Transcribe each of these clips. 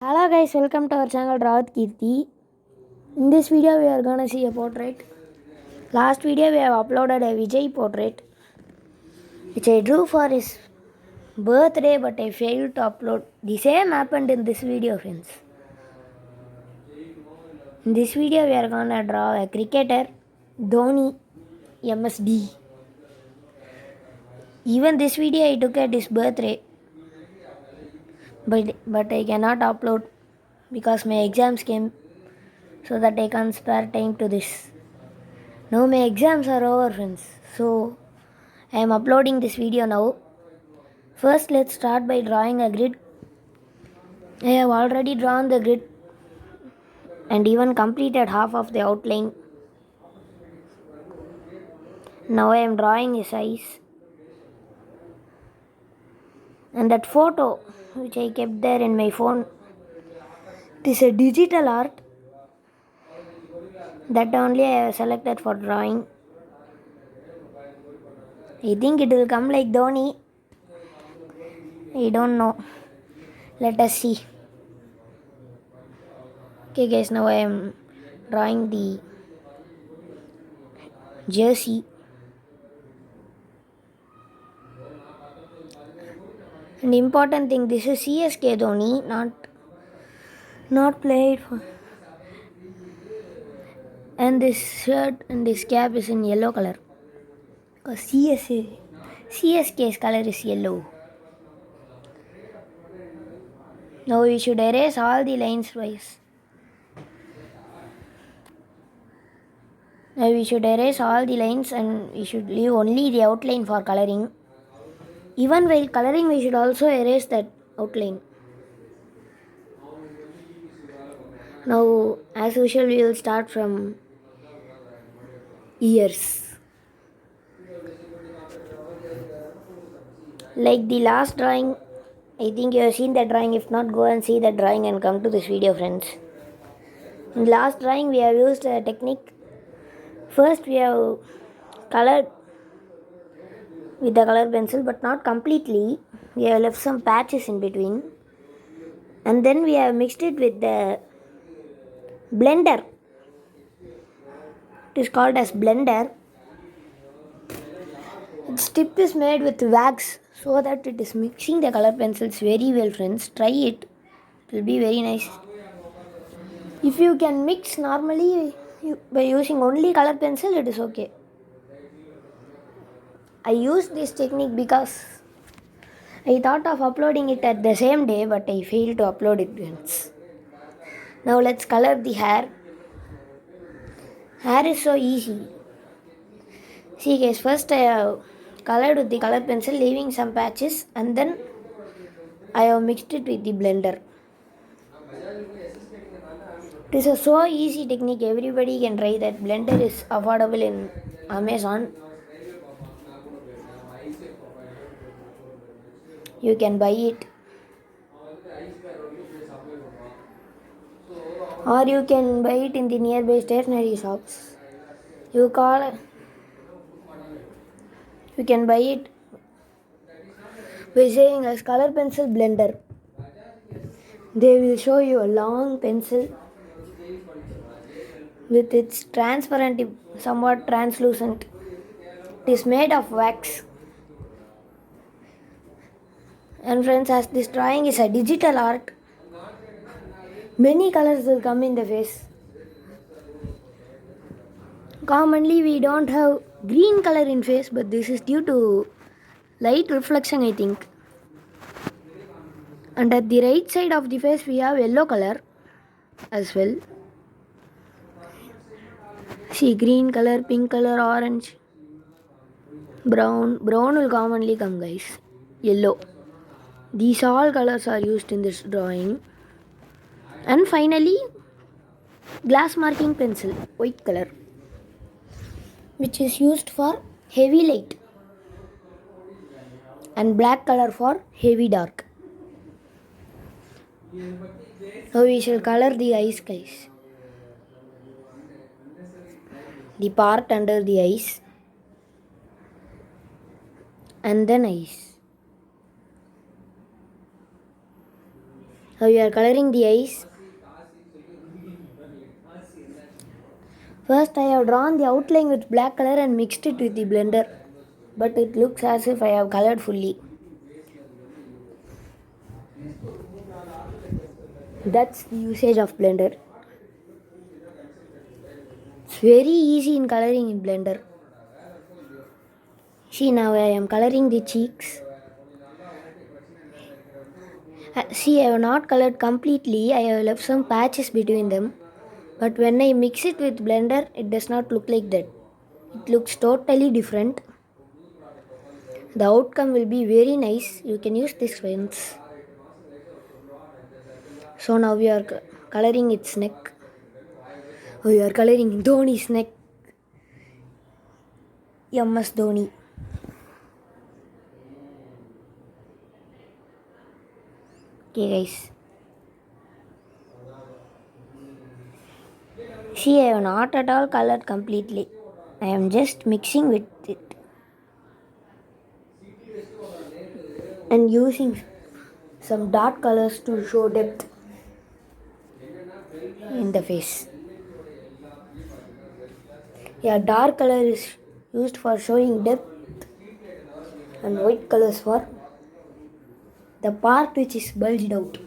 Hello guys, welcome to our channel Draw with Kirti. In this video we are gonna see a portrait. Last video we have uploaded a Vijay portrait which I drew for his birthday, but I failed to upload. The same happened in this video, friends. In this video we are gonna draw a cricketer, Dhoni, MSD. Even this video I took at his birthday, but I cannot upload because my exams came, so that I can't spare time to this. Now my exams are over, friends, so I am uploading this video now. First let's start by drawing a grid. I have already drawn the grid and even completed half of the outline. Now I am drawing his eyes. And that photo which I kept there in my phone, it is a digital art that only I have selected for drawing. I think it will come like Dhoni. I don't know. Let us see. Okay guys, now I am drawing the jersey. And important thing, this is CSK Dhoni, not played for. And this shirt and this cap is in yellow color, because CSK's color is yellow. Now we should erase all the lines twice. Now we should erase all the lines and we should leave only the outline for coloring. Even while coloring we should also erase that outline. Now as usual we will start from ears. Like the last drawing, I think you have seen that drawing. If not, go and see that drawing and come to this video, friends. In last drawing we have used a technique. First we have colored with the color pencil, but not completely. We have left some patches in between, and then we have mixed it with the blender. It is called as blender. Its tip is made with wax so that it is mixing the color pencils very well, friends. Try it. It will be very nice. If you can mix normally by using only color pencil, it is okay. I used this technique because I thought of uploading it at the same day, but I failed to upload it once. Now let's color the hair. Hair is so easy. See guys, first I have colored with the color pencil, leaving some patches, and then I have mixed it with the blender. It is a so easy technique, everybody can try that. Blender is affordable in Amazon. You can buy it, or you can buy it in the nearby stationery shops. You can buy it by saying as color pencil blender. They will show you a long pencil with its transparent, somewhat translucent. It is made of wax. And friends, as this drawing is a digital art, many colors will come in the face. Commonly we don't have green color in face, but this is due to light reflection, I think. And at the right side of the face we have yellow color as well. See, green color, pink color, orange, brown will commonly come, guys. Yellow. These all colors are used in this drawing. And finally, glass marking pencil, white color, which is used for heavy light, and black color for heavy dark. Now we shall color the eyes, guys. The part under the eyes, and then eyes. Now we are coloring the eyes. First I have drawn the outline with black color and mixed it with the blender, but it looks as if I have colored fully. That's the usage of blender. It's very easy in coloring in blender. See, now I am coloring the cheeks. See, I have not colored completely. I have left some patches between them. But when I mix it with blender, it does not look like that. It looks totally different. The outcome will be very nice. You can use this, friends. So now we are coloring its neck. We are coloring Dhoni's neck. MS Dhoni. Okay, guys. See, I have not at all colored completely. I am just mixing with it and using some dark colors to show depth in the face. Yeah, dark color is used for showing depth and white colors for the part which is bulged out.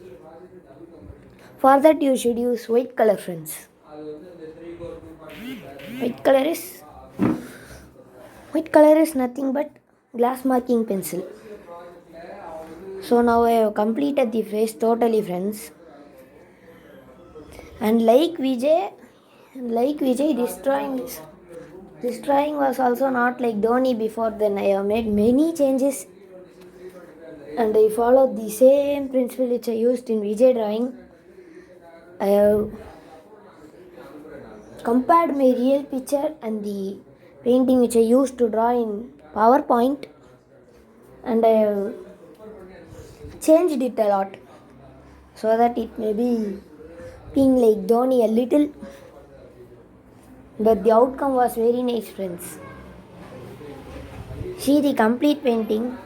For that you should use white color, friends. White color is nothing but glass marking pencil. So now I have completed the face totally, friends. And like Vijay, this drawing was also not like Dhoni before. Then I have made many changes and I followed the same principle which I used in Vijay drawing. I have compared my real picture and the painting which I used to draw in PowerPoint, and I have changed it a lot so that it may be being like Dhoni a little, but the outcome was very nice, friends. See the complete painting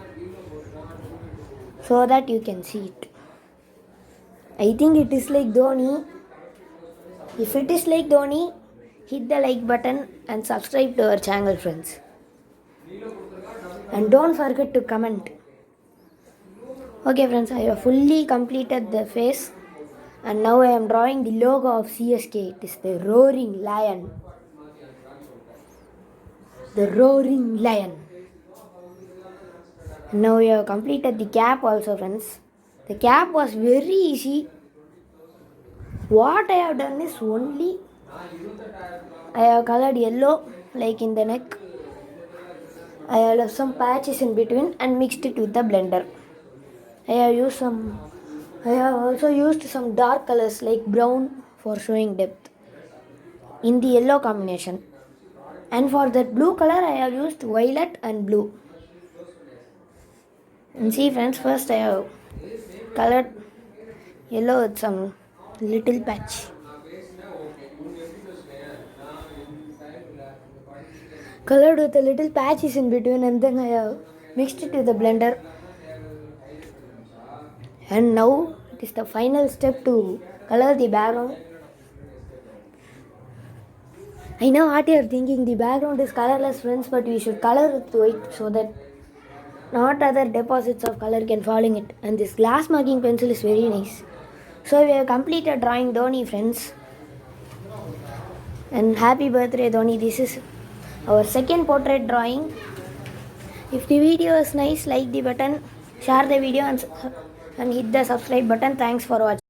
so that you can see it. I think it is like Dhoni. If it is like Dhoni, hit the like button and subscribe to our channel, friends. And don't forget to comment. Okay, friends, I have fully completed the face. And now I am drawing the logo of CSK. It is the roaring lion. The roaring lion. And now we have completed the cap also, friends. The cap was very easy. What I have done is only I have colored yellow like in the neck. I have left some patches in between and mixed it with the blender. I have also used some dark colors like brown for showing depth in the yellow combination. And for that blue color I have used violet and blue. And see, friends, first I have colored yellow with some little patch. Colored with a little patches in between, and then I have mixed it with the blender. And now it is the final step to color the background. I know what you are thinking, the background is colorless, friends, but we should color it white so that not other deposits of color can fall in it. And this glass marking pencil is very nice. So we have completed drawing Dhoni, friends. And happy birthday, Dhoni. This is our second portrait drawing. If the video is nice, like the button, share the video and hit the subscribe button. Thanks for watching.